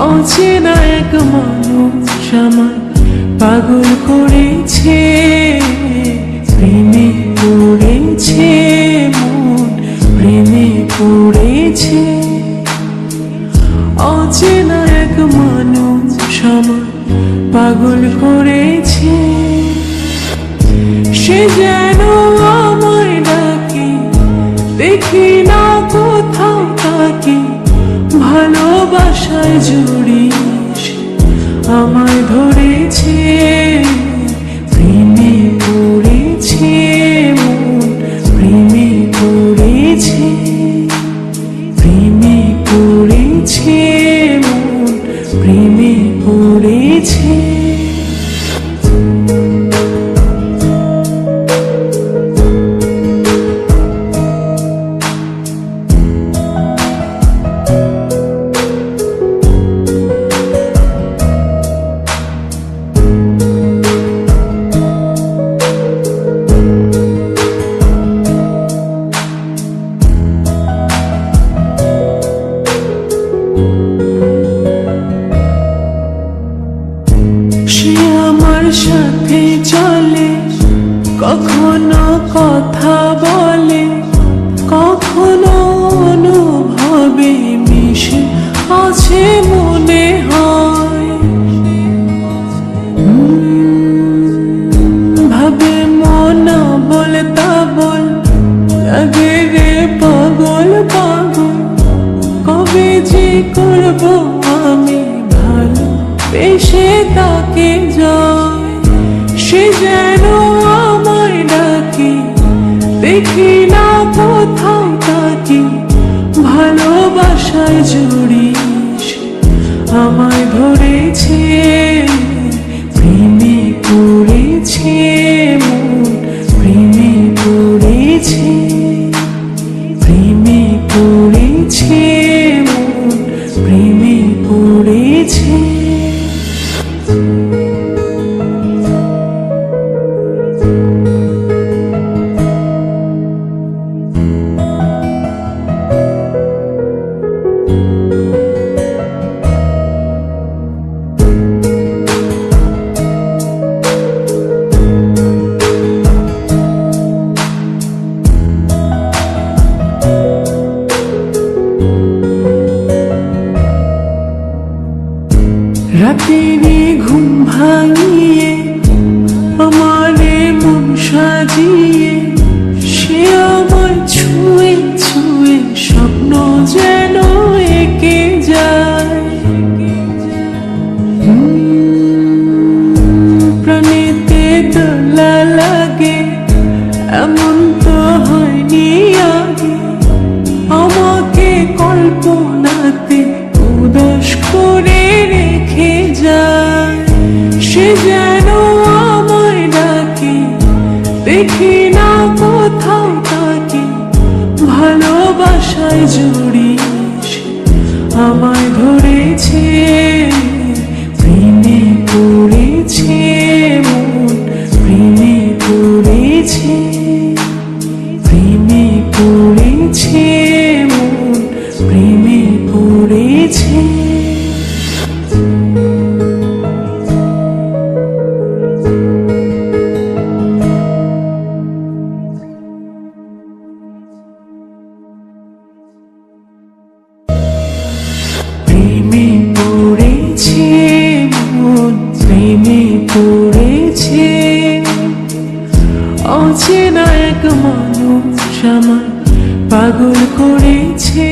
অচেনা এক মানুষ আমায় পাগল করেছে, প্রেমে পড়েছে মন, প্রেমে পড়েছে। অচেনা এক মানুষ আমায় পাগল করেছে, সে যেন আমায় ডাকে, দেখি না কোথাও তাকে। ভালোবাসায় জড়িয়ে আমায় ধরেছে, প্রেমে পড়েছে মন, প্রেমে পড়েছে, প্রেমে পড়েছে মন, প্রেমে পড়েছে। সে আমার সাথে চলে, কখনো কথা বলে, কখনো অনুভবে মিশে আছে মনে হয়। ভাবে মনা বলে তা বল, লাগে রে পাগল পাগল। কবে যে করবো আমি ভালো বেশে তাকে যায়, সে যেন আমায় ডাকে, দেখি না কোথাও তাকে। ভালোবাসায় জড়িয়ে আমায় ধরেছে, প্রেমে পড়েছে মন, প্রেমে পড়েছে, প্রেমে পড়েছে মন, প্রেমে পড়েছে। রাতেরই ঘুম ভাঙিয়ে আমারে মন সাজিয়ে, সে আমায় ছুঁয়ে ছুঁয়ে স্বপ্ন যেন এঁকে যায়। প্রাণেতে দোলা লাগে, এমন তো হয়নি আগে। আমাকে কল্পনাতে উদাস করে রেখে যায়, সে যেন আমায় ডাকে, দেখি না কোথাও তাকে। ভালোবাসায় জড়িয়ে আমায় ধরেছে, প্রেমে পড়েছে মন, প্রেমে পড়েছে, প্রেমে পড়েছে মন, প্রেমে পড়েছে। প্রেমে পড়েছে মন, প্রেমে পড়েছে। অচেনা এক মানুষ আমায় পাগল করেছে।